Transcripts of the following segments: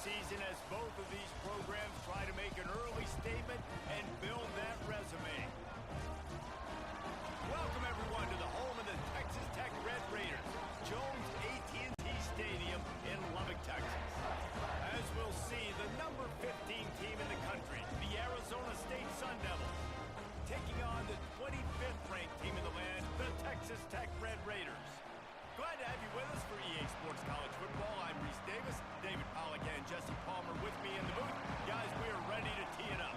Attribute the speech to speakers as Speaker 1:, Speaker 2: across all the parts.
Speaker 1: season as both of these programs try to make an early statement and build that resume. Welcome, everyone, to the home of the Texas Tech Red Raiders, Jones AT&T Stadium in Lubbock, Texas. As we'll see, the number 15 team in the country, the Arizona State Sun Devils, taking on the 25th ranked team in the land, the Texas Tech Red Raiders. Glad to have you with us for EA Sports College Football. I'm Reese Davis, David Pollack and Jesse Palmer with me in the booth. Guys, we are ready to tee it up.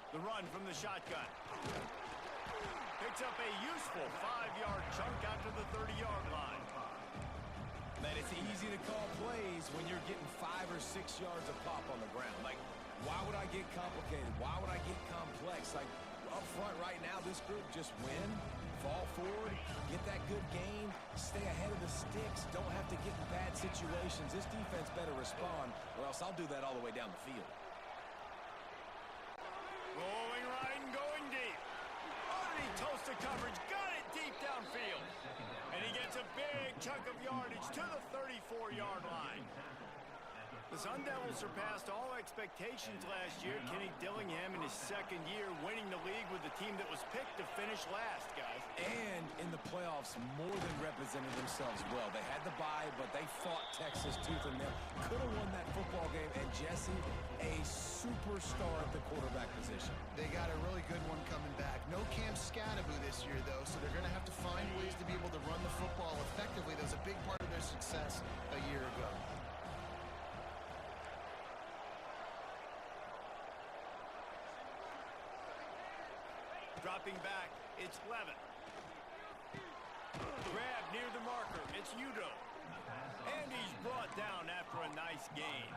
Speaker 1: The run from the shotgun. Picks up a useful 5-yard chunk out to the 30-yard line.
Speaker 2: Man, it's easy to call plays when you're getting 5 or 6 yards of pop on the ground. Like, why would I get complicated? Why would I get complex? Like, up front right now, this group just win, fall forward, get that good gain, stay ahead of the sticks, don't have to get in bad situations. This defense better respond, or else I'll do that all the way down the field.
Speaker 1: Rolling right and going deep. Underneath toasted coverage, got it deep downfield. And he gets a big chunk of yardage to the 34-yard line. The Sun Devils surpassed all expectations last year. Kenny Dillingham in his second year winning the league with the team that was picked to finish last, guys.
Speaker 2: And in the playoffs, more than represented themselves well. They had the bye, but they fought Texas tooth and nail. Could have won that football game. And Jesse, a superstar at the quarterback position.
Speaker 3: They got a really good one coming back. No Cam Scatterby this year, though, so they're going to have to find ways to be able to run the football effectively. That was a big part of their success a year ago.
Speaker 1: Dropping back, it's Levin. Grab near the marker, it's Udo. And he's brought down after a nice gain.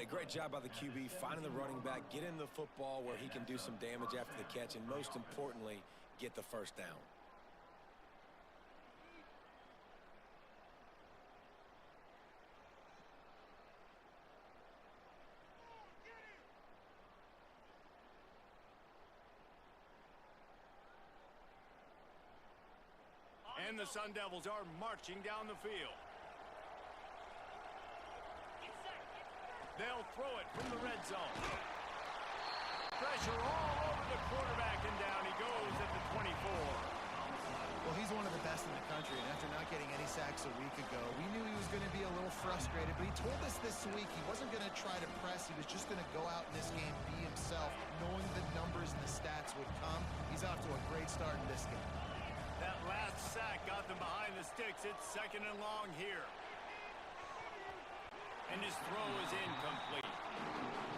Speaker 2: Hey, great job by the QB, finding the running back, getting the football where he can do some damage after the catch, and most importantly, get the first down.
Speaker 1: And the Sun Devils are marching down the field. They'll throw it from the red zone. Pressure all over the quarterback, and down he goes at the 24.
Speaker 3: Well, he's one of the best in the country, and after not getting any sacks a week ago, we knew he was going to be a little frustrated, but he told us this week he wasn't going to try to press. He was just going to go out in this game, be himself, knowing the numbers and the stats would come. He's off to a great start in this game.
Speaker 1: That last sack got them behind the sticks. It's 2nd and long here. And his throw is incomplete.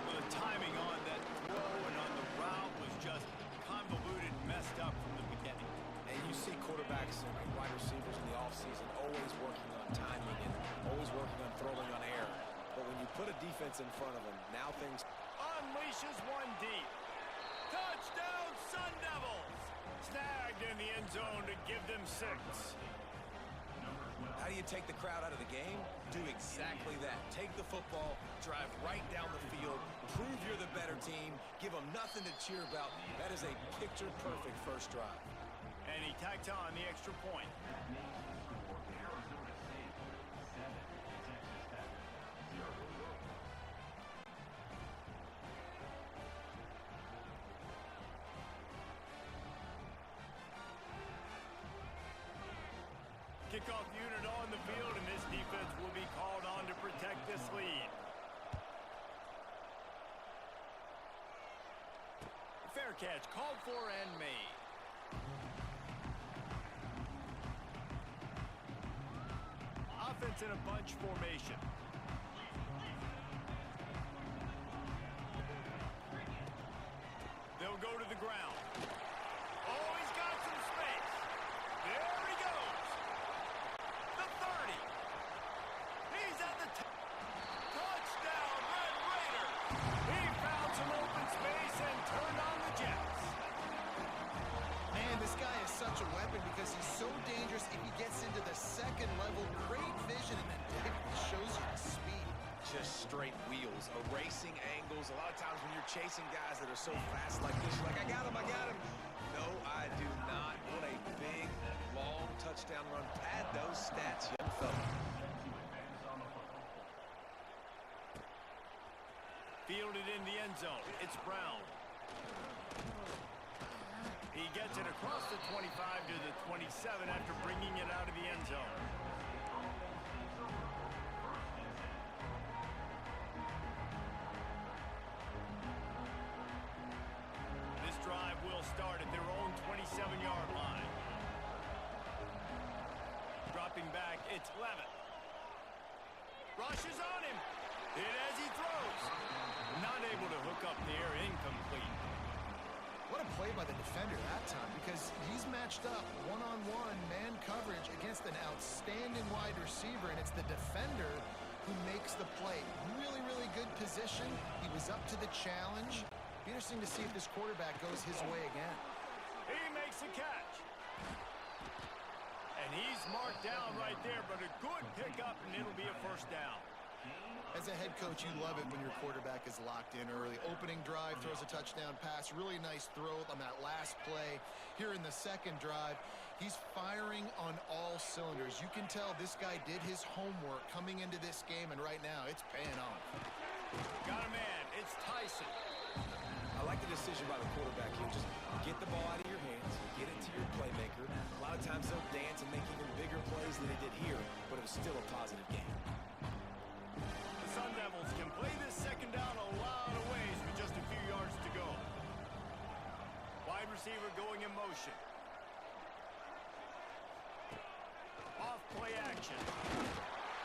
Speaker 1: Well, the timing on that throw and on the route was just convoluted, messed up from the beginning.
Speaker 2: And you see quarterbacks and wide receivers in the offseason always working on timing and always working on throwing on air. But when you put a defense in front of them, now things...
Speaker 1: Unleashes one deep. Touchdown, Sun Devils! Snagged in the end zone to give them 6.
Speaker 2: How do you take the crowd out of the game? Do exactly that. Take the football, drive right down the field, prove you're the better team, give them nothing to cheer about. That is a picture-perfect first drive.
Speaker 1: And he tacked on the extra point. Kickoff unit on the field, and this defense will be called on to protect this lead. Fair catch, called for and made. Offense in a bunch formation. They'll go to the ground. Oh, he's got some space. There he goes. The 30. He's at the touchdown, Red Raiders. He found some open space and turned on the Jets.
Speaker 3: Man, this guy is such a weapon because he's so dangerous if he gets into the second level. Great vision, and then shows you the speed.
Speaker 2: Just straight wheels, erasing angles. A lot of times when you're chasing guys that are so fast like this, you're like, I got him. No, I do not. What a big, long touchdown run. Pad those stats, young fella.
Speaker 1: Fielded in the end zone. It's Brown. He gets it across the 25 to the 27 after bringing it out of the end zone. This drive will start at their own 27-yard line. Dropping back, it's Levitt. Rushes on him. Hit as he throws. Not able to hook up the air, incomplete.
Speaker 3: What a play by the defender that time, because he's matched up one-on-one man coverage against an outstanding wide receiver, and it's the defender who makes the play. Really, really good position. He was up to the challenge. Be interesting to see if this quarterback goes his way again.
Speaker 1: He makes the catch. And he's marked down right there, but a good pickup, and it'll be a first down.
Speaker 3: As a head coach, you love it when your quarterback is locked in early. Opening drive, throws a touchdown pass. Really nice throw on that last play. Here in the second drive, he's firing on all cylinders. You can tell this guy did his homework coming into this game, and right now it's paying off.
Speaker 1: Got a man. It's Tyson.
Speaker 2: I like the decision by the quarterback here. Just get the ball out of your hands, get it to your playmaker. A lot of times they'll dance and make even bigger plays than they did here, but it was still a positive game.
Speaker 1: Sun Devils can play this second down a lot of ways with just a few yards to go. Wide receiver going in motion. Off play action.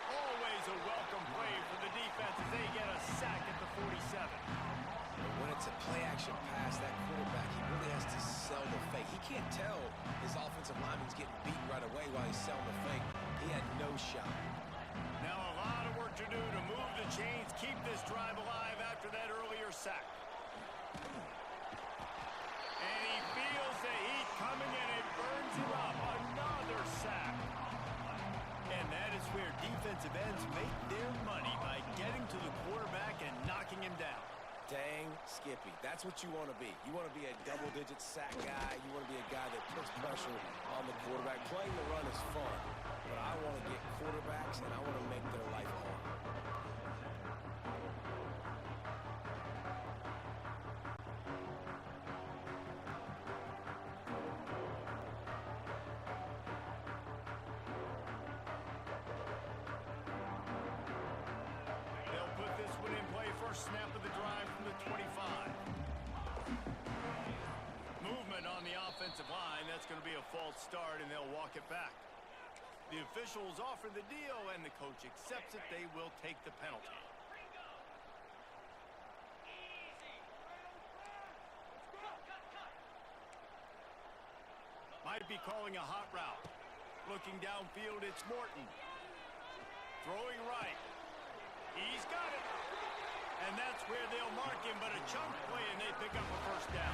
Speaker 1: Always a welcome play for the defense as they get a sack at the 47.
Speaker 2: When it's a play action pass, that quarterback, he really has to sell the fake. He can't tell his offensive lineman's getting beaten right away while he's selling the fake. He had no shot.
Speaker 1: Now a lot of work to do to move the chains, keep this drive alive. sack. And he feels the heat coming, and it burns him up. Another sack. And that is where defensive ends make their money, by getting to the quarterback and knocking him down.
Speaker 2: Dang Skippy. That's what you want to be. You want to be a double-digit sack guy. You want to be a guy that puts pressure on the quarterback. Playing the run is fun, but I want to get quarterbacks, and I want to make their life hard.
Speaker 1: Snap of the drive from the 25. Movement on the offensive line. That's going to be a false start, and they'll walk it back. The officials offer the deal, and the coach accepts it. They will take the penalty. Might be calling a hot route. Looking downfield, it's Morton. Throwing right. He's got it. And that's where they'll mark him, but a chunk play, and they pick up a first down.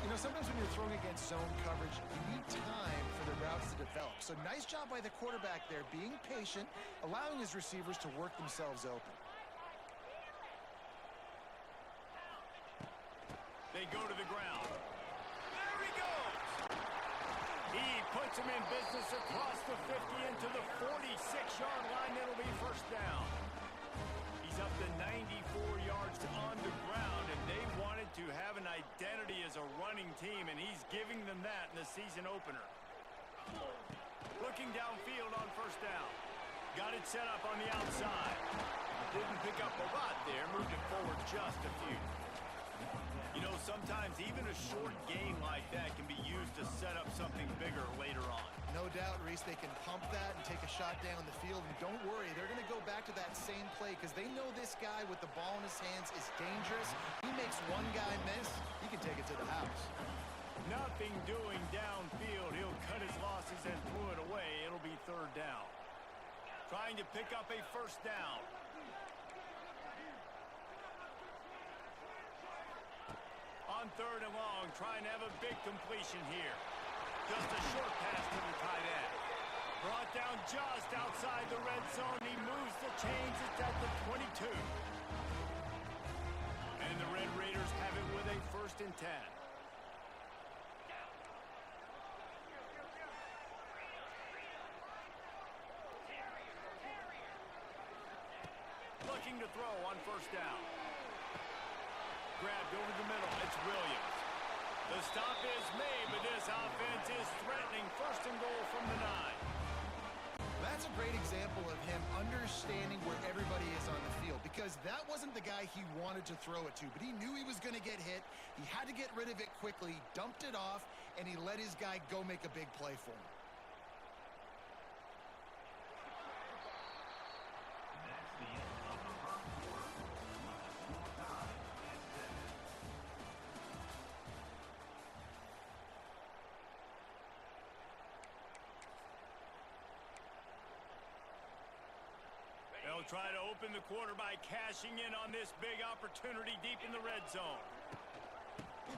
Speaker 3: You know, sometimes when you're throwing against zone coverage, you need time for the routes to develop. So nice job by the quarterback there, being patient, allowing his receivers to work themselves open.
Speaker 1: They go to the ground. There he goes. He puts him in business across the 50 into the 46-yard line. It'll be first down. He's up to 94 yards on the ground, and they wanted to have an identity as a running team, and he's giving them that in the season opener. Looking downfield on first down. Got it set up on the outside. Didn't pick up a lot there, moved it forward just a few. You know, sometimes even a short game like that can be used to set up something bigger later on.
Speaker 3: No doubt, Reese, they can pump that and take a shot down the field. And don't worry, they're going to go back to that same play because they know this guy with the ball in his hands is dangerous. He makes one guy miss, he can take it to the house.
Speaker 1: Nothing doing downfield. He'll cut his losses and throw it away. It'll be third down. Trying to pick up a first down. On third and long, trying to have a big completion here. Just a short pass to the tight end. Brought down just outside the red zone. He moves the chains. It's at the 22. And the Red Raiders have it with a first and 10. Looking to throw on first down. Grabbed over the middle. It's Williams. The stop is made, but this offense is threatening. First and goal from the 9.
Speaker 3: That's a great example of him understanding where everybody is on the field, because that wasn't the guy he wanted to throw it to, but he knew he was going to get hit. He had to get rid of it quickly, dumped it off, and he let his guy go make a big play for him.
Speaker 1: They'll try to open the quarter by cashing in on this big opportunity deep in the red zone.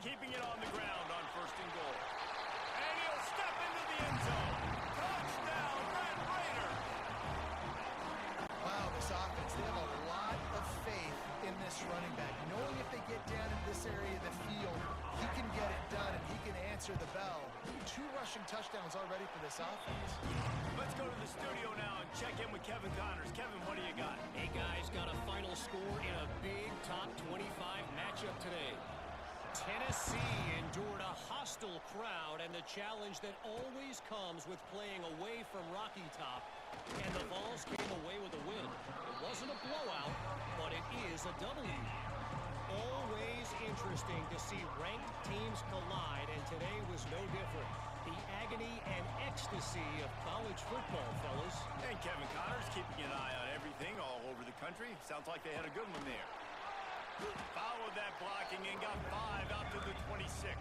Speaker 1: Keeping it on the ground on first and goal. And he'll step into the end zone. Touchdown, Red Raiders!
Speaker 3: Wow, this offense, they have a lot of faith in this running back. Knowing if they get down in this area of the field, he can get it done and he can answer the bell. 2 rushing touchdowns already for this offense.
Speaker 1: Let's go to the studio now and check in with Kevin Connors. Kevin, what do you got?
Speaker 4: Hey, guys, got a final score in a big top 25 matchup today. Tennessee endured a hostile crowd and the challenge that always comes with playing away from Rocky Top. And the Vols came away with a win. It wasn't a blowout, but it is a W. Always interesting to see ranked teams collide, and today was no different. The agony and ecstasy of college football, fellas.
Speaker 1: And Kevin Connors keeping an eye on everything all over the country. Sounds like they had a good one there. Followed that blocking and got 5 out to the 26.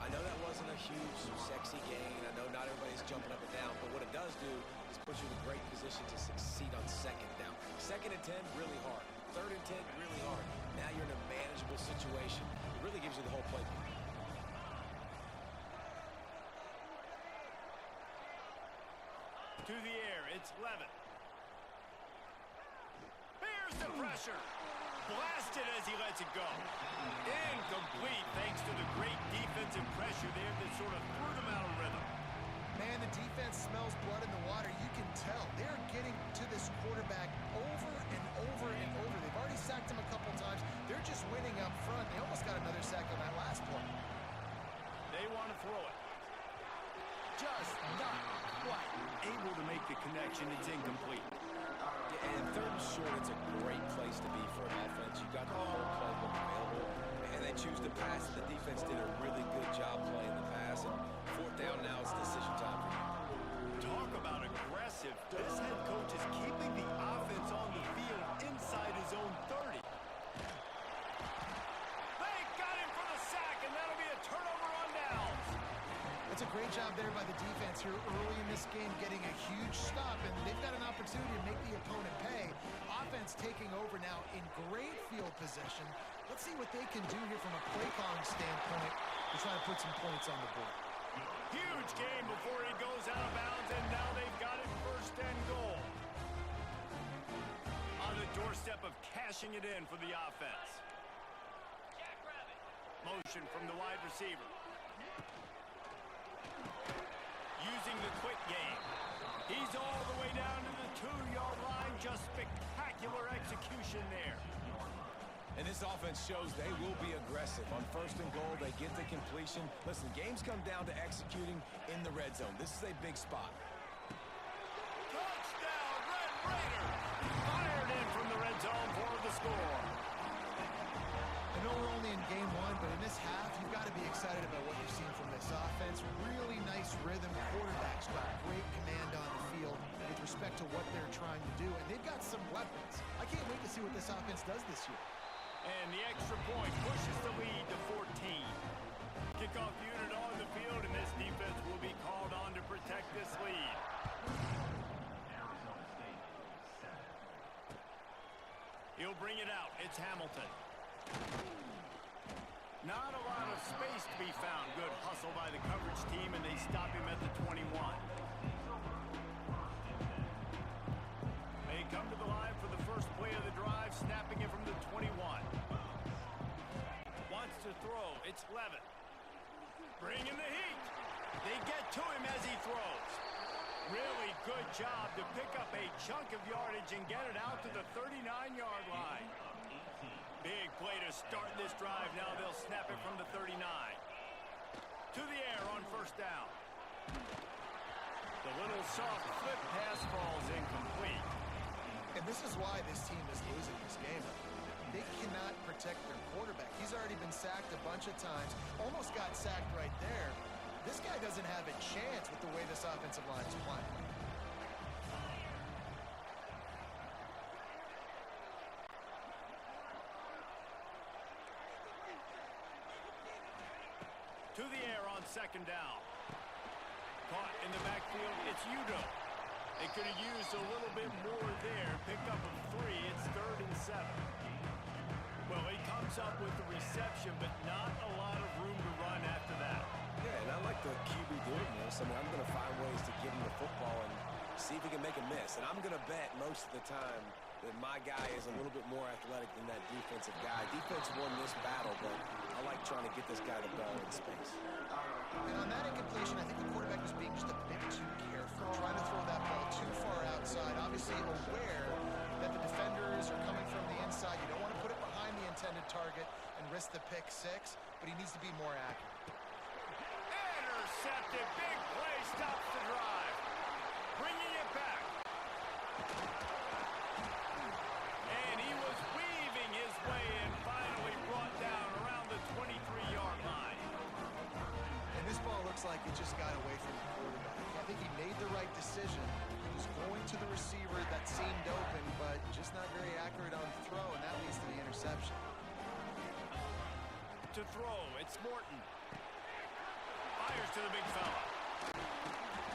Speaker 2: I know that wasn't a huge, sexy gain. I know not everybody's jumping up and down, but what it does do is put you in a great position to succeed on second down. Second and 10, really hard. 3rd and 10 really hard. Now you're in a manageable situation. It really gives you the whole playbook.
Speaker 1: To the air, it's Levitt. Bears the pressure. Blasted as he lets it go. Incomplete thanks to the great defensive pressure there that sort of threw them out of rhythm.
Speaker 3: Man, the defense smells blood in the water. You can tell. They're getting to this quarterback over and over and over. They've already sacked him a couple times. They're just winning up front. They almost got another sack on that last play.
Speaker 1: They want to throw it. Just not quite able to make the connection. It's incomplete.
Speaker 2: Yeah, and 3rd and short, it's a great place to be for an offense. You got the whole playbook available, and they choose to pass. The defense did a really good job playing the pass, and 4th down now, it's decision time for you.
Speaker 1: Talk about aggressive. This head coach is keeping the offense on the field inside his own 30. They got him for the sack, and that'll be a turnover on downs.
Speaker 3: It's a great job there by the defense here early in this game, getting a huge stop, and they've got an opportunity to make the opponent pay. Offense taking over now in great field possession. Let's see what they can do here from a play calling standpoint to try to put some points on the board.
Speaker 1: Huge game before he goes out of bounds, and now they've got it 1st and goal. On the doorstep of cashing it in for the offense. Motion from the wide receiver. Using the quick game. He's all the way down to the 2-yard line. Just spectacular execution there.
Speaker 2: And this offense shows they will be aggressive. On 1st and goal, they get the completion. Listen, games come down to executing in the red zone. This is a big spot.
Speaker 1: Touchdown, Red Raiders! Fired in from the red zone for the score.
Speaker 3: I know we're only in game 1, but in this half, you've got to be excited about what you've seen from this offense. Really nice rhythm. Quarterback's got great command on the field with respect to what they're trying to do, and they've got some weapons. I can't wait to see what this offense does this year.
Speaker 1: And the extra point pushes the lead to 14. Kickoff unit on the field, and this defense will be called on to protect this lead. He'll bring it out. It's Hamilton. Not a lot of space to be found. Good hustle by the coverage team, and they stop him at the 21. They come to the line for the first play of the drive, snapping it from the 21. Wants to throw. It's Levitt. Bringing the heat. They get to him as he throws. Really good job to pick up a chunk of yardage and get it out to the 39-yard line. Big play to start this drive. Now they'll snap it from the 39. To the air on 1st down. The little soft flip pass falls incomplete.
Speaker 3: And this is why this team is losing this game. They cannot protect their quarterback. He's already been sacked a bunch of times. Almost got sacked right there. This guy doesn't have a chance with the way this offensive line is playing.
Speaker 1: To the air on 2nd down. Caught in the backfield, it's Udo. They could have used a little bit more there. Picked up a 3. It's 3rd and 7. Well, he comes up with the reception, but not a lot of room to run after that.
Speaker 2: Yeah, and I like the QB doing this. I mean, I'm going to find ways to give him the football and see if he can make a miss. And I'm going to bet most of the time that my guy is a little bit more athletic than that defensive guy. Defense won this battle, but I like trying to get this guy the ball in space.
Speaker 3: And on that incompletion, I think the quarterback was being just a bit too careful, trying to throw that ball too far outside. Obviously aware that the defenders are coming from the inside. You don't want to put it behind the intended target and risk the pick 6, but he needs to be more accurate.
Speaker 1: Intercepted. Big play stops the drive. Bringing it back. And he was weaving his way and finally brought down around the 23-yard line.
Speaker 3: And this ball looks like it just got away from the quarterback. I think he made the right decision. He was going to the receiver that seemed open, but just not very accurate on the throw, and that leads to the interception.
Speaker 1: To throw, it's Morton. Fires to the big fella.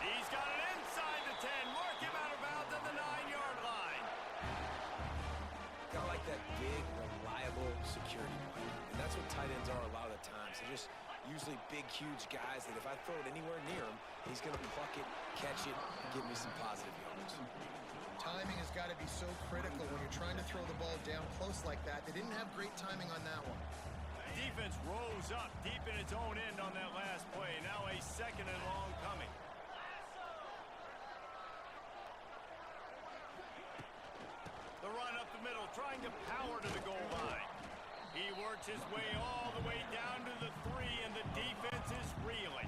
Speaker 1: He's got it inside the 10. Mark him out of bounds at the 9-yard line.
Speaker 2: I like like that big, reliable security blanket. And that's what tight ends are a lot of the times. They're just usually big, huge guys that if I throw it anywhere near him, he's going to pluck it, catch it, and give me some positive yards.
Speaker 3: Timing has got to be so critical when you're trying to throw the ball down close like that. They didn't have great timing on that one.
Speaker 1: Defense rose up deep in its own end on that last play. Now a second and long coming. The run up the middle, trying to power to the goal line. He works his way all the way down to the 3, and the defense is reeling.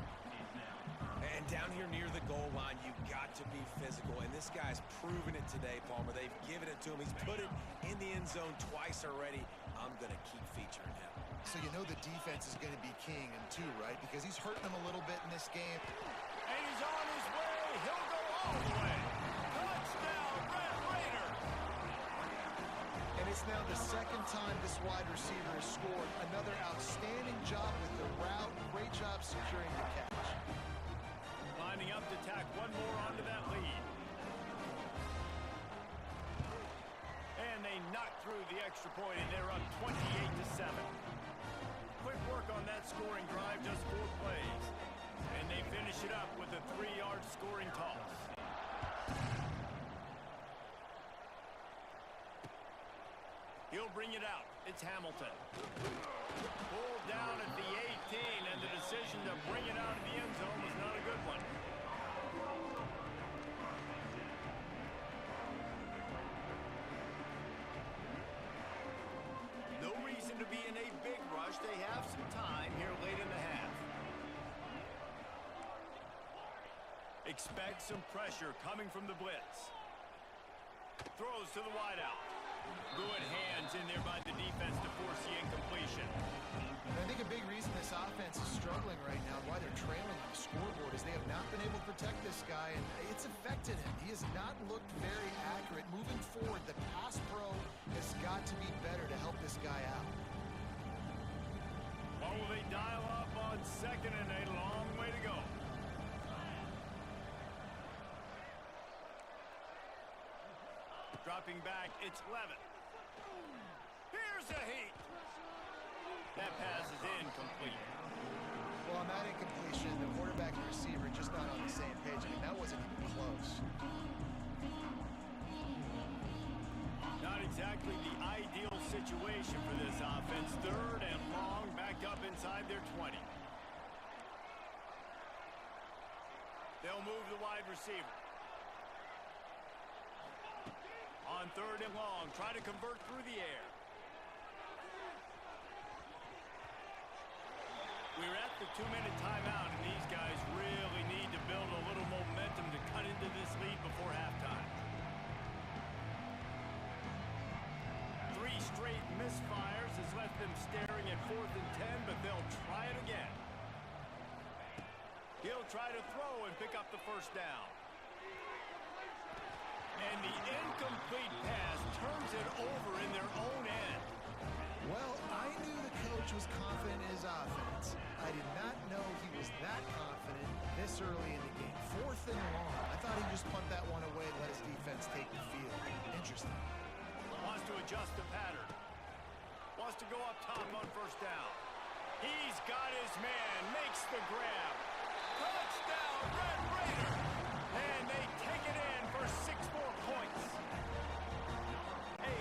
Speaker 2: And down here near the goal line, you've got to be physical. And this guy's proven it today, Palmer. They've given it to him. He's put it in the end zone twice already. I'm going to keep featuring him.
Speaker 3: So you know the defense is going to be keying him too, right? Because he's hurting them a little bit in this game.
Speaker 1: And he's on his way. He'll go all the way. Touchdown, Red Raiders.
Speaker 3: And it's now the second time this wide receiver has scored. Another outstanding job with the route. Great job securing the catch.
Speaker 1: Lining up to tack one more onto that lead. And they knock through the extra point, and they're up 28-7. Quick work on that scoring drive, just 4 plays. And they finish it up with a 3-yard scoring toss. He'll bring it out. It's Hamilton. Pulled down at the 18, and the decision to bring it out of the end zone was not a good one. No reason to be in a big rush. They have some time here late in the half. Expect some pressure coming from the blitz. Throws to the wideout. Good hands in there by the defense to force the incompletion.
Speaker 3: And I think a big reason this offense is struggling right now, why they're trailing on the scoreboard, is they have not been able to protect this guy, and it's affected him. He has not looked very accurate. Moving forward, the pass pro has got to be better to help this guy out.
Speaker 1: Or will they dial up on second and a long way to go? Dropping back, it's Levitt. Here's a heat. That pass is incomplete.
Speaker 3: Well, on that incompletion, the quarterback and receiver just not on the same page. I mean, that wasn't even close.
Speaker 1: Not exactly the ideal situation for this offense. 3rd and long, back up inside their 20. They'll move the wide receiver. On 3rd and long, try to convert through the air. We're at the 2-minute timeout, and these guys really need to build a little momentum to cut into this lead before halftime. 3 straight misfires has left them staring at 4th and 10, but they'll try it again. He'll try to throw and pick up the first down. And the incomplete pass turns it over in their own end.
Speaker 3: Well, I knew the coach was confident in his offense. I did not know he was that confident this early in the game. 4th and long. I thought he'd just punt that one away and let his defense take the field. Interesting.
Speaker 1: Wants to adjust the pattern. Wants to go up top on first down. He's got his man. Makes the grab. Touchdown, Red Raiders! And they take it in for 6 more points. A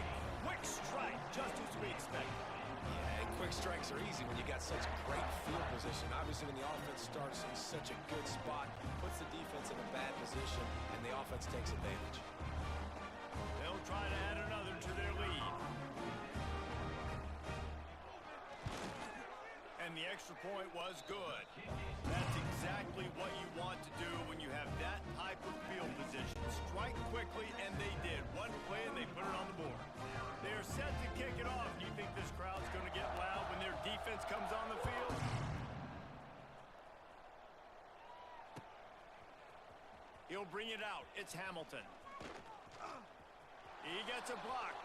Speaker 1: quick strike, just as we expected.
Speaker 2: Yeah, and quick strikes are easy when you got such great field position. Obviously, when the offense starts in such a good spot, puts the defense in a bad position, and the offense takes advantage.
Speaker 1: They'll try to add another to their lead. And the extra point was good. That's exactly what you want to do when you have that type of field position. Strike quickly, and they did. One play, and they put it on the board. They're set to kick it off. Do you think this crowd's going to get loud when their defense comes on the field? He'll bring it out. It's Hamilton. He gets a block.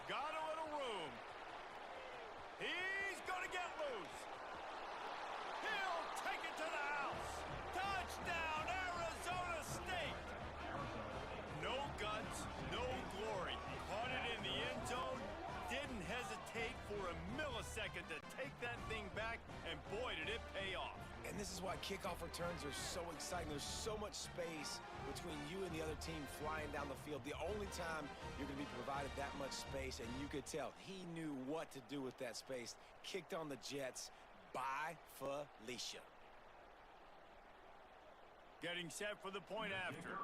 Speaker 1: Got a little room. He's going to get loose. He'll take it to the house. Touchdown, Arizona State. No guts, no glory. Caught it in the end zone.
Speaker 2: why kickoff returns are so exciting. There's so much space between you and the other team flying down the field. The only time you're going to be provided that much space, and you could tell he knew what to do with that space. Kicked on the Jets by Felicia.
Speaker 1: Getting set for the point after.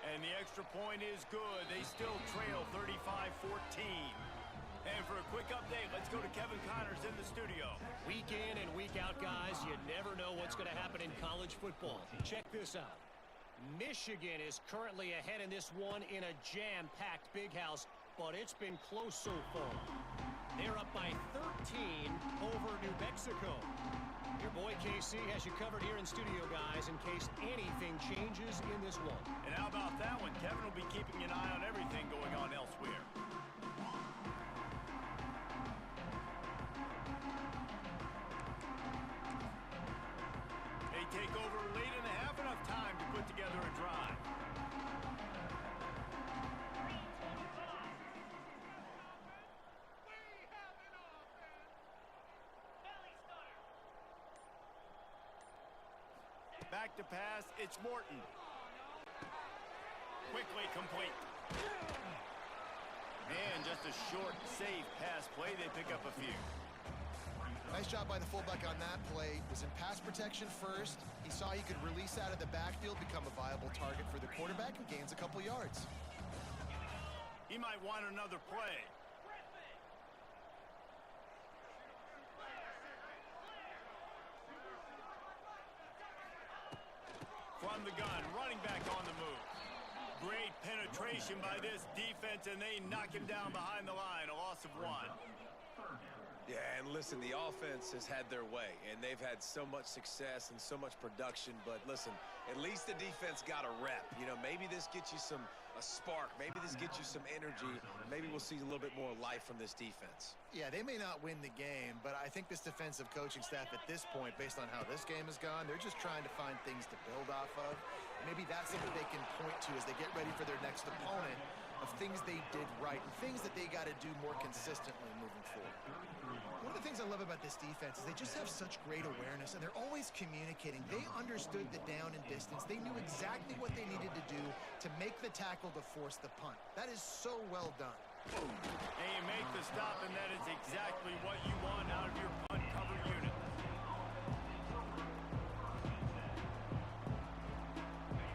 Speaker 1: And the extra point is good. They still trail 35-14. And for a quick update, let's go to Kevin Connors in the studio.
Speaker 4: Week in and week out, guys, you never know what's going to happen in college football. Check this out. Michigan is currently ahead in this one in a jam-packed big house, but it's been close so far. They're up by 13 over New Mexico. Your boy KC has you covered here in studio, guys, in case anything changes in this one.
Speaker 1: And how about that one? Kevin will be keeping an eye on everything going on elsewhere. They take over late in the half, enough time to put together a drive. Back to pass, it's Morton. Quickly complete. And just a short, safe pass play. They pick up a few.
Speaker 3: Nice job by the fullback on that play. Was in pass protection first. He saw he could release out of the backfield, become a viable target for the quarterback, and gains a couple yards.
Speaker 1: He might want another play. From the gun, running back on the move. Great penetration by this defense, and they knock him down behind the line. A loss of 1.
Speaker 2: Yeah, and listen, the offense has had their way, and they've had so much success and so much production. But listen, at least the defense got a rep. You know, maybe this gets you a spark. Maybe this gets you some energy. Maybe we'll see a little bit more life from this defense.
Speaker 3: Yeah, they may not win the game, but I think this defensive coaching staff at this point, based on how this game has gone, they're just trying to find things to build off of. Maybe that's something they can point to as they get ready for their next opponent, of things they did right and things that they got to do more consistently moving forward. One of the things I love about this defense is they just have such great awareness, and they're always communicating. They understood the down and distance. They knew exactly what they needed to do to make the tackle to force the punt. That is so well done.
Speaker 1: And you make the stop, and that is exactly what you want out of your punt cover unit.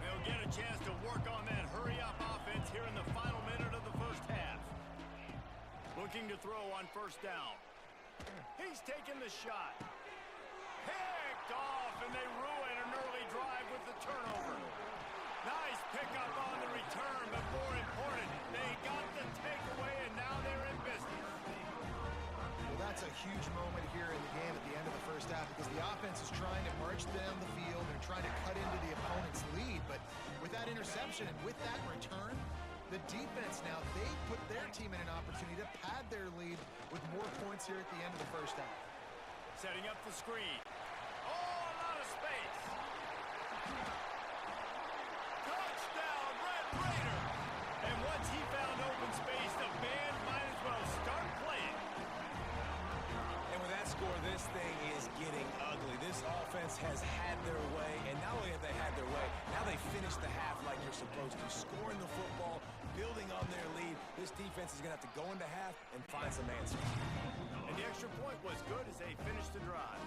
Speaker 1: They'll get a chance to work on that hurry-up offense here in the final minute of the first half. Looking to throw on first down. He's taking the shot. Picked off, and they ruin an early drive with the turnover. Nice pickup on the return, but more important, they got the takeaway, and now they're in business.
Speaker 3: Well, that's a huge moment here in the game at the end of the first half, because the offense is trying to march down the field. They're trying to cut into the opponent's lead, but with that interception and with that return, the defense now, they put their team in an opportunity to pad their lead with more points here at the end of the first half.
Speaker 1: Setting up the screen. Oh, a lot of space. Touchdown, Red Raiders. And once he found open space, the band might as well start playing.
Speaker 2: And with that score, this thing is getting ugly. This offense has had their way, and not only have they had their way, now they finish the half like you're supposed to, scoring the football, building on their lead. This defense is going to have to go into half and find some answers.
Speaker 1: And the extra point was good as they finished the drive.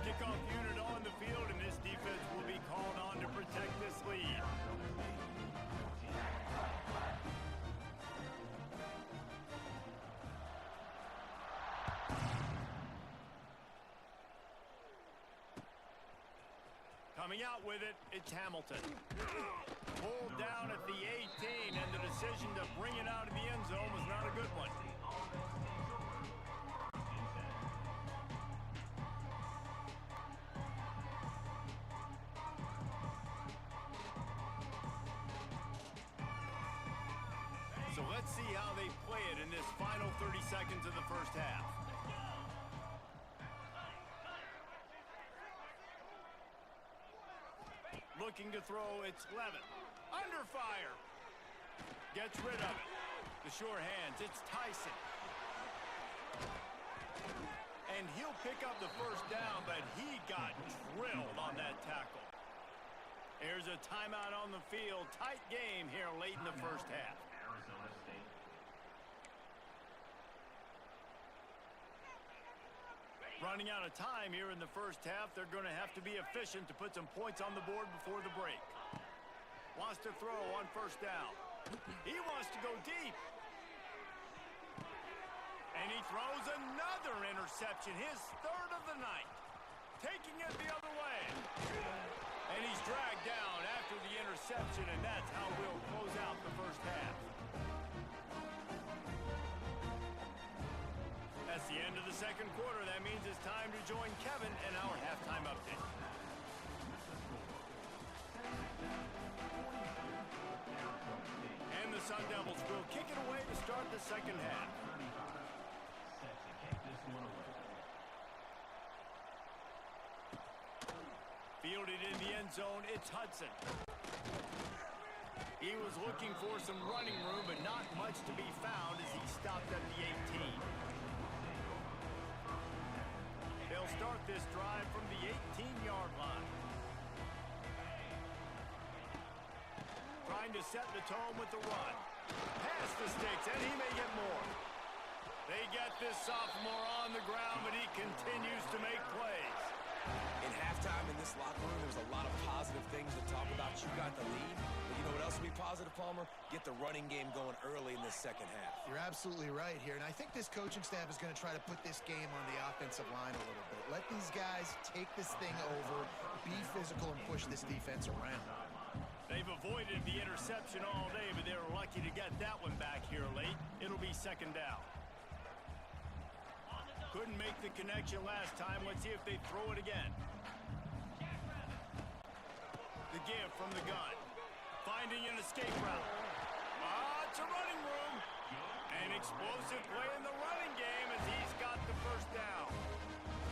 Speaker 1: Kickoff unit on the field, and this defense will be called on to protect this lead. Coming out with it, it's Hamilton. Pulled down at the 18, and the decision to bring it out of the end zone was not a good one. So let's see how they play it in this final 30 seconds of the first half. Looking to throw, it's Levitt. Under fire. Gets rid of it. The sure hands, it's Tyson. And he'll pick up the first down, but he got drilled on that tackle. Here's a timeout on the field. Tight game here late in the first half. Running out of time here in the first half. They're going to have to be efficient to put some points on the board before the break. Wants to throw on first down. He wants to go deep. And he throws another interception, his third of the night. Taking it the other way. And he's dragged down after the interception, and that's how we'll close out the first half. That's the end of the second quarter. That means it's time to join Kevin in our halftime update. And the Sun Devils will kick it away to start the second half. Fielded in the end zone, it's Hudson. He was looking for some running room, but not much to be found as he stopped at the 18. They'll start this drive from the 18-yard line. Trying to set the tone with the run. Past the sticks, and he may get more. They get this sophomore on the ground, but he continues to make plays.
Speaker 2: In halftime in this locker room, there was a lot of positive things to talk about. You got the lead, but you know what else will be positive, Palmer? Get the running game going early in this second half.
Speaker 3: You're absolutely right here, and I think this coaching staff is going to try to put this game on the offensive line a little bit. Let these guys take this thing over, be physical, and push this defense around.
Speaker 1: They've avoided the interception all day, but they were lucky to get that one back here late. It'll be second down. Couldn't make the connection last time. Let's see if they throw it again. The give from the gun. Finding an escape route. It's a running room. An explosive play in the running game as he's got the first down.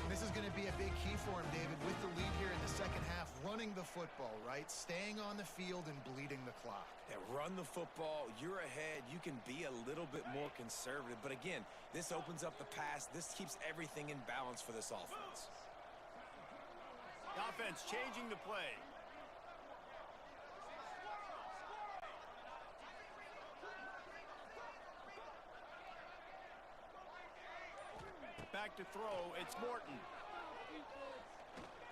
Speaker 3: And this is going to be a big key for him, David, with the lead here in the second half, running the football, right? Staying on the field and bleeding the clock.
Speaker 2: Yeah, run the football. You're ahead. You can be a little bit more conservative. But again, this opens up the pass. This keeps everything in balance for this offense.
Speaker 1: The offense changing the play. Back to throw, it's Morton.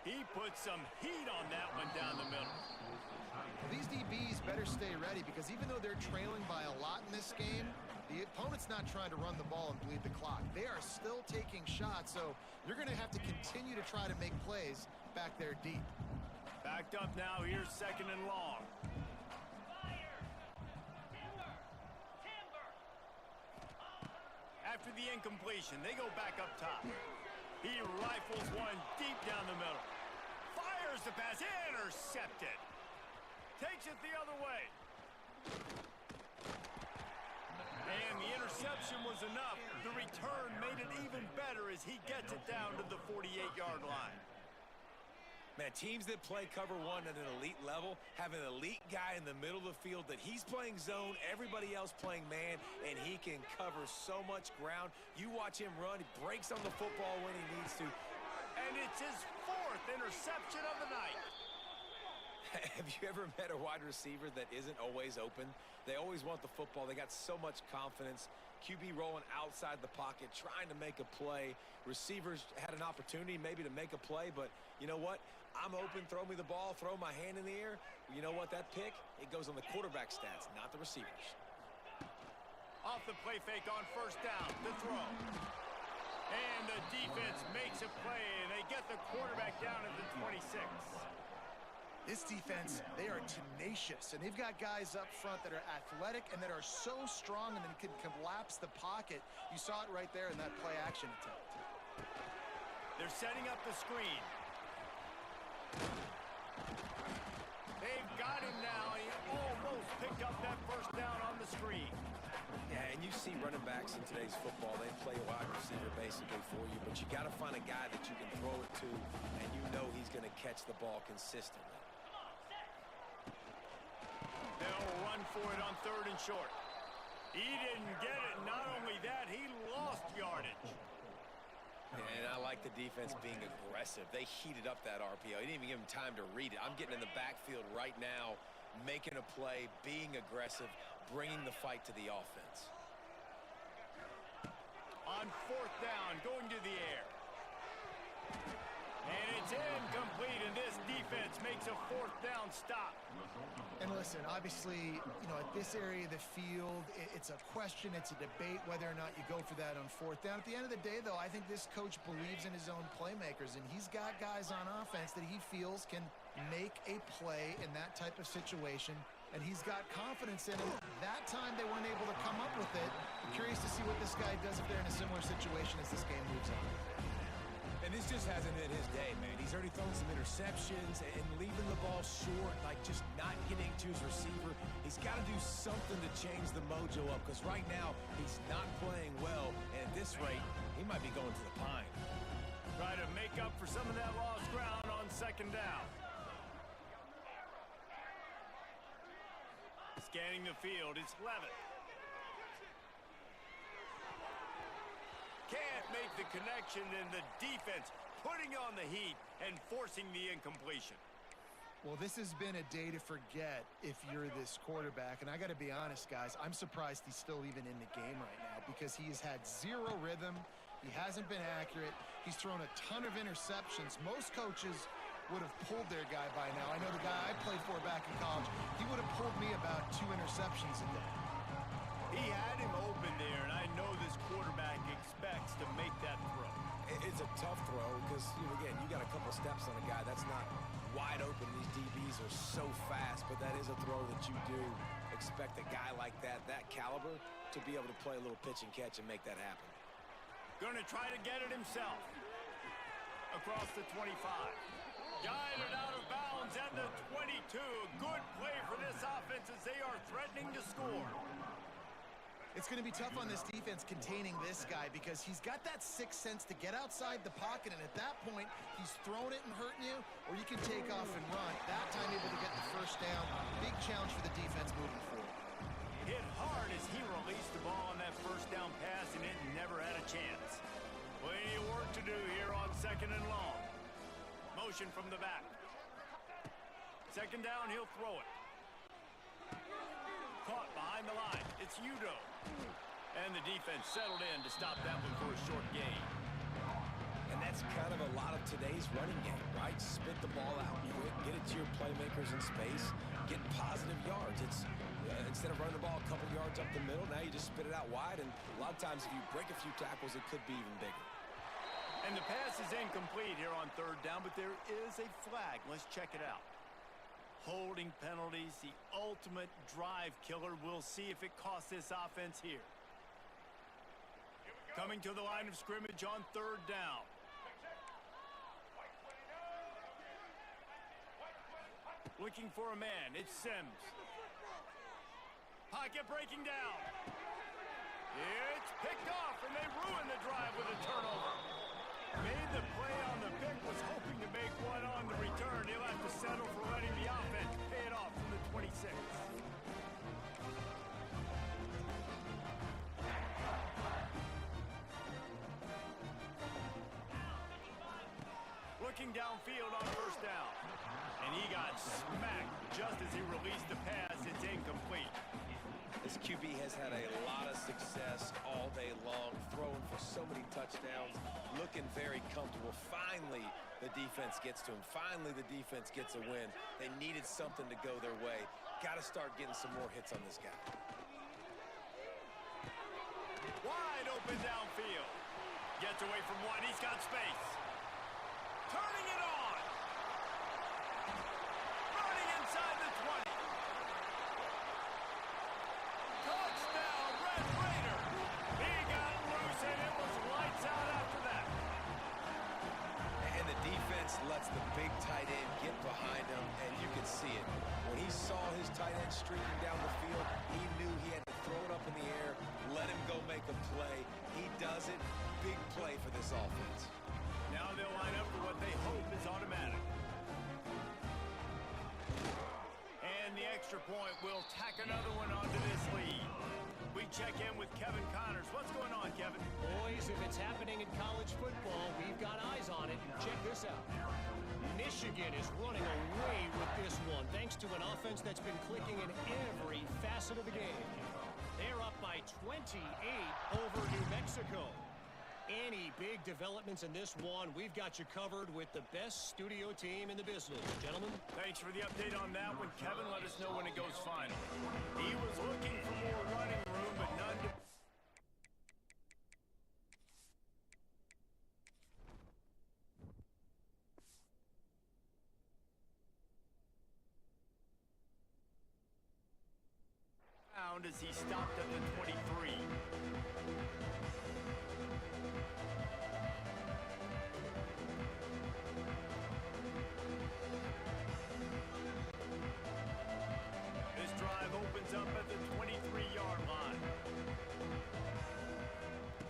Speaker 1: He puts some heat on that one down the middle.
Speaker 3: These DBs better stay ready because even though they're trailing by a lot in this game, the opponent's not trying to run the ball and bleed the clock. They are still taking shots, so you're going to have to continue to try to make plays back there deep.
Speaker 1: Backed up now, here's second and long. After the incompletion, they go back up top. He rifles one deep down the middle. Fires the pass, intercepted. Takes it the other way. And the interception was enough. The return made it even better as he gets it down to the 48-yard line.
Speaker 2: Man, teams that play cover one at an elite level have an elite guy in the middle of the field that he's playing zone, everybody else playing man, and he can cover so much ground. You watch him run, he breaks on the football when he needs to.
Speaker 1: And it's his fourth interception of the night.
Speaker 2: Have you ever met a wide receiver that isn't always open? They always want the football. They got so much confidence. QB rolling outside the pocket, trying to make a play. Receivers had an opportunity maybe to make a play, but you know what? I'm open, throw me the ball, throw my hand in the air. You know what? That pick, it goes on the quarterback stats, not the receivers.
Speaker 1: Off the play fake on first down, the throw. And the defense makes a play, and they get the quarterback down at the 26.
Speaker 3: This defense, they are tenacious, and they've got guys up front that are athletic and that are so strong and that can collapse the pocket. You saw it right there in that play action attempt.
Speaker 1: They're setting up the screen. They've got him now. He almost picked up that first down on the screen.
Speaker 2: Yeah, and you see running backs in today's football, they play a wide receiver basically for you, but you got to find a guy that you can throw it to, and you know he's going to catch the ball consistently.
Speaker 1: They'll run for it on third and short. He didn't get it. Not only that, he lost yardage.
Speaker 2: And I like the defense being aggressive. They heated up that RPO. He didn't even give him time to read it. I'm getting in the backfield right now, making a play, being aggressive, bringing the fight to the offense.
Speaker 1: On fourth down, going to the air. And it's incomplete, and this defense makes a fourth down stop.
Speaker 3: And listen, obviously, at this area of the field, it's a question, it's a debate whether or not you go for that on fourth down. At the end of the day, though, I think this coach believes in his own playmakers, and he's got guys on offense that he feels can make a play in that type of situation, and he's got confidence in them. That time, they weren't able to come up with it. I'm curious to see what this guy does if they're in a similar situation as this game moves on.
Speaker 2: And this just hasn't been his day, man. He's already thrown some interceptions and leaving the ball short, like just not getting to his receiver. He's got to do something to change the mojo up, because right now he's not playing well, and at this rate, he might be going to the pine.
Speaker 1: Try to make up for some of that lost ground on second down. Scanning the field, it's Levitt. Can't make the connection, and the defense putting on the heat and forcing the incompletion.
Speaker 3: Well, this has been a day to forget if you're this quarterback, and I got to be honest, guys, I'm surprised he's still even in the game right now because he has had zero rhythm. He hasn't been accurate. He's thrown a ton of interceptions. Most coaches would have pulled their guy by now. I know the guy I played for back in college, he would have pulled me about 2 interceptions a day.
Speaker 1: He had him open there, and I know this quarterback expects to make that throw.
Speaker 2: It's a tough throw because, again, you got a couple steps on a guy that's not wide open. These DBs are so fast, but that is a throw that you do expect a guy like that caliber, to be able to play a little pitch and catch and make that happen.
Speaker 1: Gonna try to get it himself. Across the 25. Guided out of bounds at the 22. Good play for this offense as they are threatening to score.
Speaker 3: It's going to be tough on this defense containing this guy because he's got that sixth sense to get outside the pocket, and at that point, he's throwing it and hurting you, or you can take off and run. That time able to get the first down. Big challenge for the defense moving forward.
Speaker 1: Hit hard as he released the ball on that first down pass, and it never had a chance. Plenty of work to do here on second and long. Motion from the back. Second down, he'll throw it. Caught behind the line. It's Udo. And the defense settled in to stop that one for a short gain.
Speaker 2: And that's kind of a lot of today's running game, right? Spit the ball out quick, get it to your playmakers in space, get positive yards. It's instead of running the ball a couple yards up the middle, now you just spit it out wide, and a lot of times if you break a few tackles, it could be even bigger.
Speaker 1: And the pass is incomplete here on third down, but there is a flag. Let's check it out. Holding penalties, the ultimate drive killer. We'll see if it costs this offense here. Coming to the line of scrimmage on third down. Looking for a man. It's Sims. Pocket breaking down. It's picked off, and they ruin the drive with a turnover. Made the play on the pick, was hoping to make one on the return. He'll have to settle for letting the offense pay it off from the 26. Looking downfield on first down. And he got smacked just as he released the pass. It's incomplete.
Speaker 2: This QB has had a lot of success all day long, throwing for so many touchdowns, looking very comfortable. Finally, the defense gets to him. Finally, the defense gets a win. They needed something to go their way. Got to start getting some more hits on this guy.
Speaker 1: Wide open downfield. Gets away from one. He's got space. Turning it on. Running inside the 20. Touchdown, Red Raider. He got loose, and it was lights out after that.
Speaker 2: And the defense lets the big tight end get behind him, and you can see it. When he saw his tight end streaking down the field, he knew he had to throw it up in the air, let him go make a play. He does it. Big play for this offense.
Speaker 1: Now they'll line up for what they hope is automatic. And the extra point will tack another one onto this lead. We check in with Kevin Connors. What's going on, Kevin?
Speaker 4: Boys, Because if it's happening in college football, we've got eyes on it. Check this out. Michigan is running away with this one, thanks to an offense that's been clicking in every facet of the game. They're up by 28 over New Mexico. Any big developments in this one, we've got you covered with the best studio team in the business. Gentlemen?
Speaker 1: Thanks for the update on that one, Kevin. Let us know when it goes final. He was looking for more running room, but none to... found as he stopped at the 23. This drive opens up at the 23-yard line.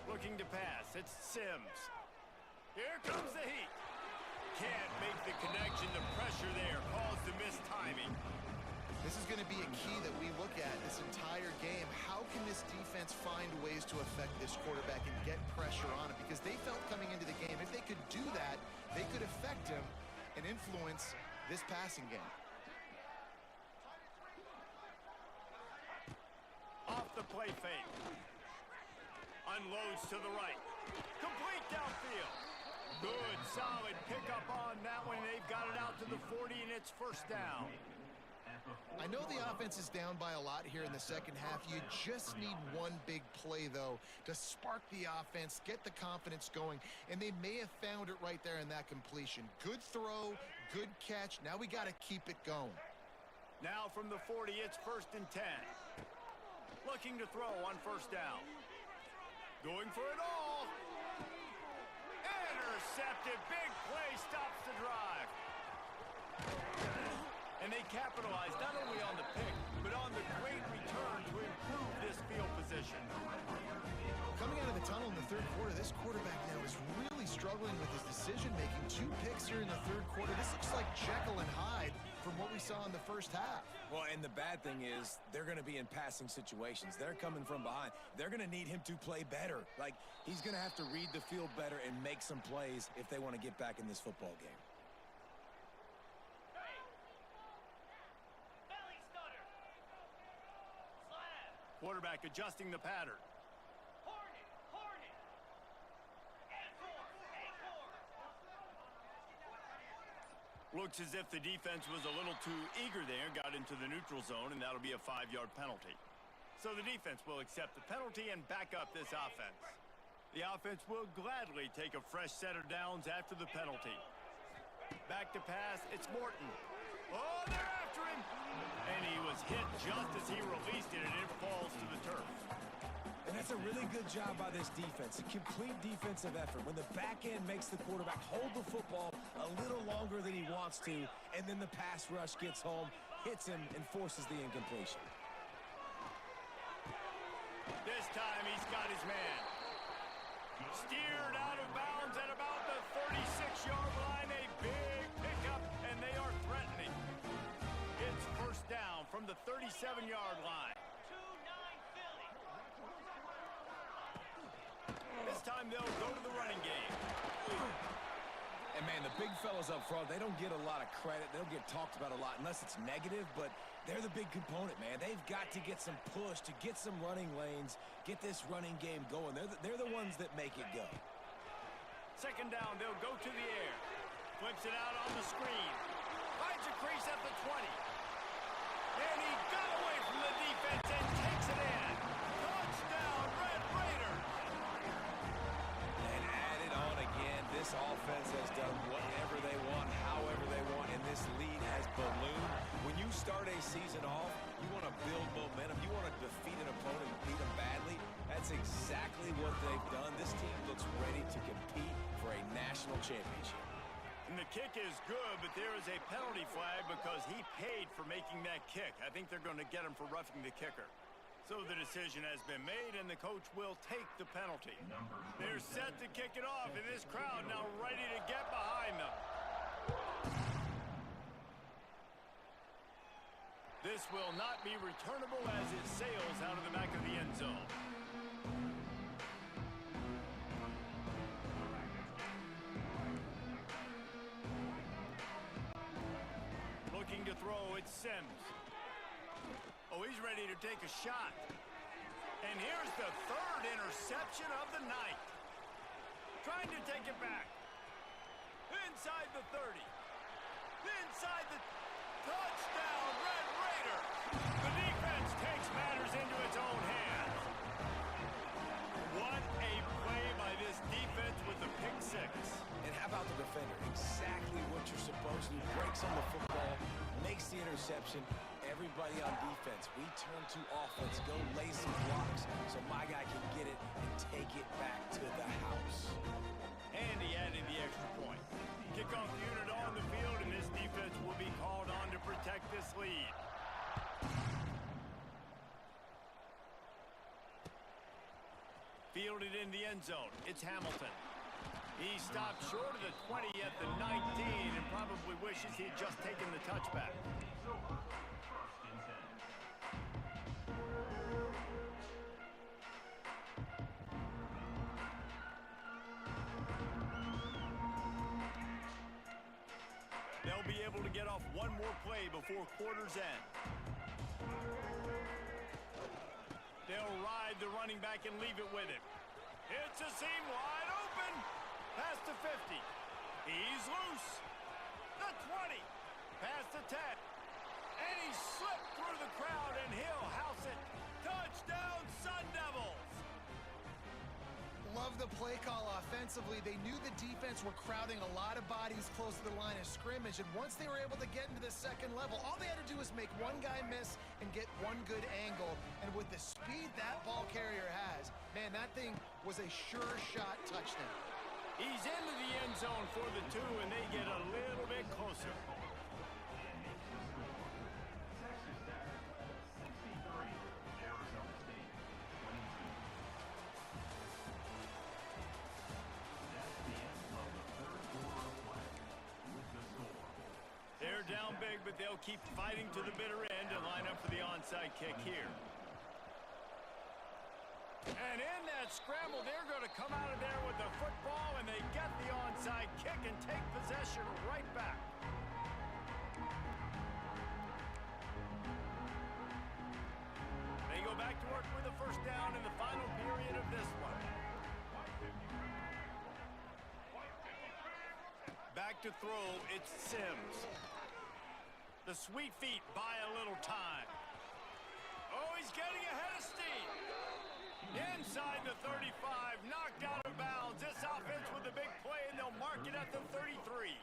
Speaker 1: Looking to pass, it's Sims. Here comes the heat. Can't make the connection. The pressure there caused the missed timing.
Speaker 3: This is going to be a key that we look at this entire game. How can this defense find ways to affect this quarterback and get pressure on him? Because they felt coming into the game, if they could do that, they could affect him and influence this passing game.
Speaker 1: Off the play fake. Unloads to the right. Complete downfield. Good, solid pickup on that one. They've got it out to the 40, and it's first down.
Speaker 3: I know the offense is down by a lot here in the second half. You just need one big play, though, to spark the offense, get the confidence going, and they may have found it right there in that completion. Good throw, good catch. Now we got to keep it going.
Speaker 1: Now from the 40, it's first and 10. Looking to throw on first down. Going for it all. Intercepted. Big play stops the drive. And they capitalize not only on the pick, but on the great return to improve this field position.
Speaker 3: Coming out of the tunnel in the third quarter, this quarterback now is really struggling with his decision-making. 2 picks here in the third quarter. This looks like Jekyll and Hyde from what we saw in the first half.
Speaker 2: Well, and the bad thing is they're going to be in passing situations. They're coming from behind. They're going to need him to play better. Like, he's going to have to read the field better and make some plays if they want to get back in this football game.
Speaker 1: Quarterback adjusting the pattern. Looks as if the defense was a little too eager there, got into the neutral zone, and that'll be a 5-yard penalty. So the defense will accept the penalty and back up this offense. The offense will gladly take a fresh set of downs after the penalty. Back to pass, it's Morton. Oh, they're after him! And he was hit just as he released it, and it falls to the turf.
Speaker 2: And that's a really good job by this defense, a complete defensive effort. When the back end makes the quarterback hold the football a little longer than he wants to, and then the pass rush gets home, hits him, and forces the incompletion.
Speaker 1: This time he's got his man. Steered out of bounds at about the 36-yard line. A big pickup, and they are threatening. It's first down from the 37-yard line. This time they'll go to the running game.
Speaker 2: And, man, the big fellas up front, they don't get a lot of credit. They don't get talked about a lot unless it's negative, but they're the big component, man. They've got to get some push, to get some running lanes, get this running game going. They're the ones that make it go.
Speaker 1: Second down, they'll go to the air. Flips it out on the screen. Finds a crease at the 20. And he got away from the defense and takes it in. Touchdown, Red Raiders!
Speaker 2: And add it on again. This offense has done whatever they want, however they want, and this lead has ballooned. When you start a season off, you want to build momentum. You want to defeat an opponent and beat them badly. That's exactly what they've done. This team looks ready to compete for a national championship.
Speaker 1: And the kick is good, but there is a penalty flag because he paid for making that kick. I think they're going to get him for roughing the kicker. So the decision has been made, and the coach will take the penalty. They're set to kick it off, and this crowd now ready to get behind them. This will not be returnable as it sails out of the back of the end zone. Looking to throw, it's Sims. Oh, he's ready to take a shot. And here's the third interception of the night. Trying to take it back. Inside the 30. Inside the touchdown, Red Raiders. The defense takes matters into its own hands. What a play by this defense with the pick six.
Speaker 2: And how about the defender? Exactly what you're supposed to do. Breaks on the football, makes the interception. Everybody on defense, we turn to offense. Go lay some blocks so my guy can get it and take it back to the house.
Speaker 1: And he added the extra point. Kickoff unit on the field, and this defense will be called on to protect this lead. Fielded in the end zone. It's Hamilton. He stopped short of the 20 at the 19 and probably wishes he had just taken the touchback. They'll be able to get off one more play before quarter's end. They'll ride the running back and leave it with him. It's a seam wide open. Past the 50. He's loose. The 20. Past the 10. And he slipped through the crowd, and he'll house it. Touchdown, Sun Devils.
Speaker 3: Love the play call offensively. They knew the defense were crowding a lot of bodies close to the line of scrimmage, and once they were able to get into the second level, all they had to do was make one guy miss and get one good angle. And with the speed that ball carrier has, man, that thing was a sure shot touchdown.
Speaker 1: He's into the end zone for the 2, and they get a little bit closer. They're down big, but they'll keep fighting to the bitter end and line up for the onside kick here. And in that scramble, they're going to come out of there with the football, and they get the onside kick and take possession right back. They go back to work with a first down in the final period of this one. Back to throw, it's Sims. The sweet feet buy a little time. Oh, he's getting ahead of steam. Inside the 35, knocked out of bounds. This offense with a big play, and they'll mark it at the 33.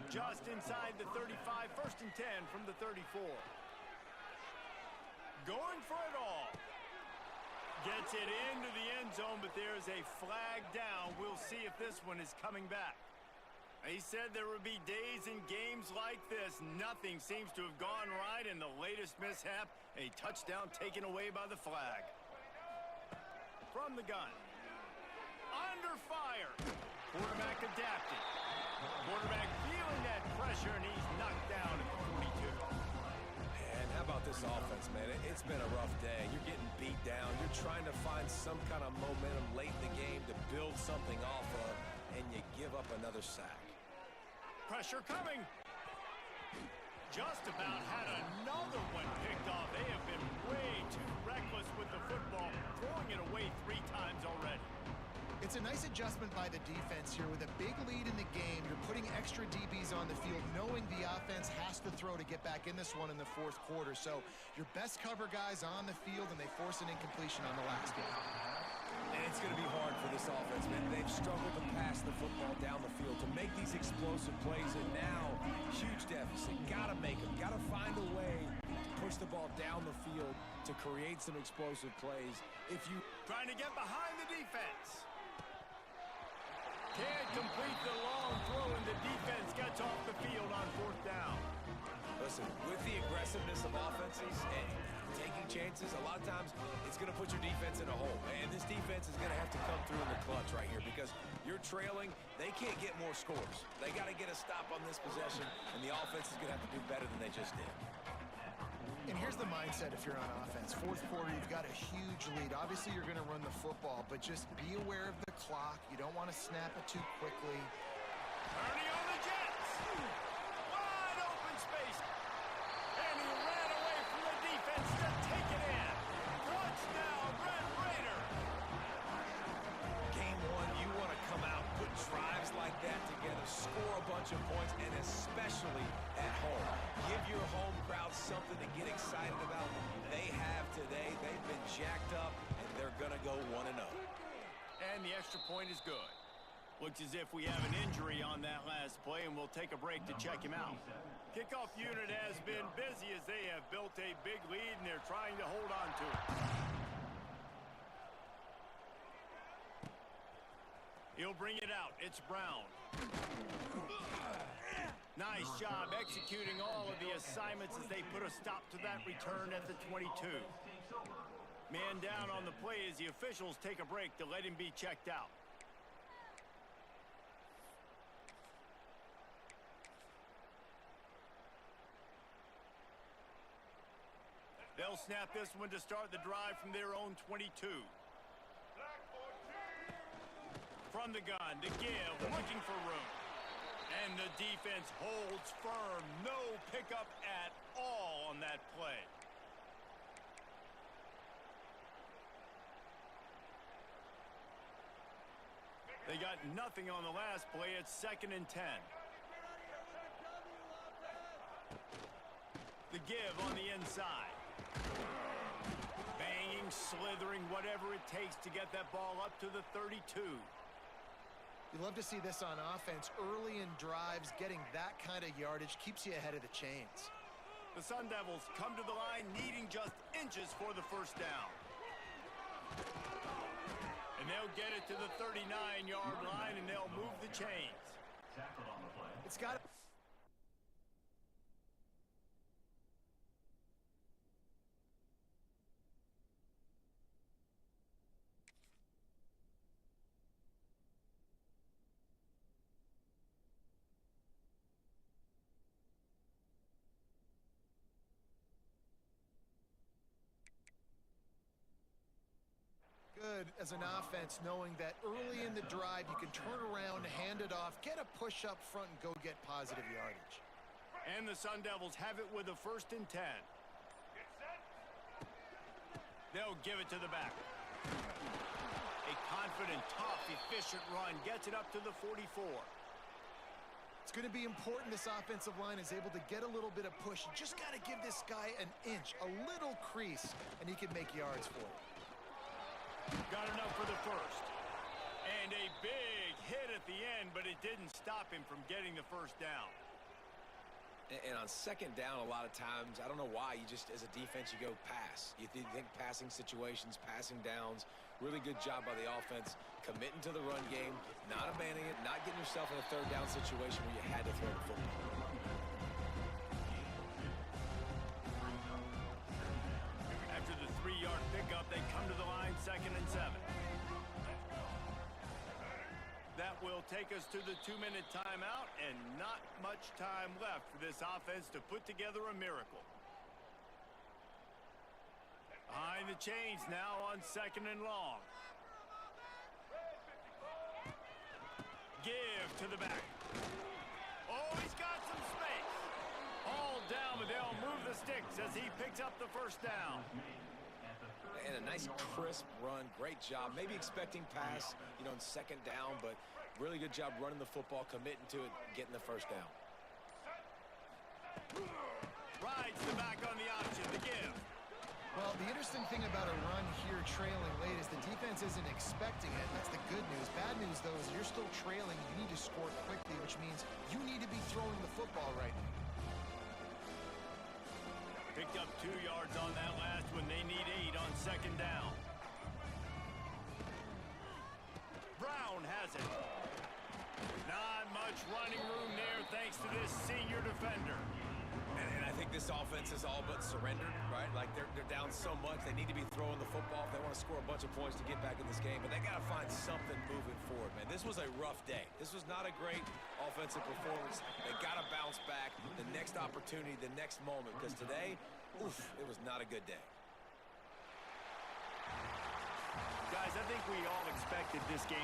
Speaker 1: Just inside the 35, first and 10 from the 34. Going for it all. Gets it into the end zone, but there's a flag down. We'll see if this one is coming back. He said there would be days in games like this. Nothing seems to have gone right in the latest mishap. A touchdown taken away by the flag. From the gun. Under fire. Quarterback adapted. Quarterback feeling that pressure, and he's knocked down at the 42.
Speaker 2: And how about this offense, man? It's been a rough day. You're getting beat down. You're trying to find some kind of momentum late in the game to build something off of, and you give up another sack.
Speaker 1: Pressure coming. Just about had another one picked off. They have been way too reckless with the football, throwing it away 3 times already.
Speaker 3: It's a nice adjustment by the defense here. With a big lead in the game, you're putting extra DBs on the field, knowing the offense has to throw to get back in this one in the fourth quarter. So your best cover guys on the field, and they force an incompletion on the last one.
Speaker 2: And it's going to be hard for this offense, man. They've struggled to pass the football down the field, to make these explosive plays, and now, huge deficit. Got to make them. Got to find a way to push the ball down the field to create some explosive plays. If you
Speaker 1: Trying to get behind the defense. Can't complete the long throw, and the defense gets off the field on 4th down.
Speaker 2: Listen, with the aggressiveness of offenses and taking chances, a lot of times it's going to put your defense in a hole. And this defense is going to have to come through in the clutch right here, because you're trailing. They can't get more scores. They got to get a stop on this possession, and the offense is going to have to do better than they just did.
Speaker 3: And here's the mindset if you're on offense. Fourth quarter, you've got a huge lead. Obviously, you're going to run the football, but just be aware of the clock. You don't want to snap it too quickly.
Speaker 1: Ernie on the Jets. Wide open space
Speaker 2: bunch of points, and especially at home. Give your home crowd something to get excited about. They have today. They've been jacked up, and they're going to go 1-0.
Speaker 1: And the extra point is good. Looks as if we have an injury on that last play, and we'll take a break to check him out. Kickoff unit has been busy as they have built a big lead, and they're trying to hold on to it. He'll bring it out. It's Brown. Nice job executing all of the assignments as they put a stop to that return at the 22. Man down on the play as the officials take a break to let him be checked out. They'll snap this one to start the drive from their own 22. From the gun, to give, looking for room. And the defense holds firm. No pickup at all on that play. They got nothing on the last play. It's 2nd and 10. The give on the inside. Banging, slithering, whatever it takes to get that ball up to the 32.
Speaker 3: You love to see this on offense. Early in drives, getting that kind of yardage keeps you ahead of the chains.
Speaker 1: The Sun Devils come to the line needing just inches for the first down. And they'll get it to the 39-yard line, and they'll move the chains.
Speaker 3: It's got to... Good as an offense, knowing that early in the drive you can turn around, hand it off, get a push up front, and go get positive yardage.
Speaker 1: And the Sun Devils have it with a 1st and 10. They'll give it to the back. A confident, tough, efficient run gets it up to the 44.
Speaker 3: It's going to be important this offensive line is able to get a little bit of push. You just got to give this guy an inch, a little crease, and he can make yards for you.
Speaker 1: Got enough for the first. And a big hit at the end, but it didn't stop him from getting the first down.
Speaker 2: And on 2nd down, a lot of times, I don't know why, you just, as a defense, you go pass. You think passing situations, passing downs. Really good job by the offense, committing to the run game, not abandoning it, not getting yourself in a 3rd down situation where you had to throw the football.
Speaker 1: After the 3-yard pickup, they come to the line, 2nd and 7. That will take us to the 2-minute timeout, and not much time left for this offense to put together a miracle. Behind the chains now on 2nd and long. Give to the back. Oh, he's got some space. All down, but they'll move the sticks as he picks up the first down.
Speaker 2: And a nice crisp run, great job. Maybe expecting pass, in 2nd down, but really good job running the football, committing to it, getting the first down.
Speaker 1: Rides the back on the option, the give.
Speaker 3: Well, the interesting thing about a run here trailing late is the defense isn't expecting it. That's the good news. Bad news, though, is you're still trailing. You need to score quickly, which means you need to be throwing the football right now.
Speaker 1: Picked up 2 yards on that last one. They need 8 on 2nd down. Brown has it. Not much running room there thanks to this senior defender.
Speaker 2: And I think this offense is all but surrendered, right? Like they're down so much, they need to be throwing the football if they want to score a bunch of points to get back in this game. But they got to find something moving forward, man. This was a rough day. This was not a great offensive performance. They got to bounce back the next opportunity, the next moment, because today, it was not a good day.
Speaker 1: Guys, I think we all expected this game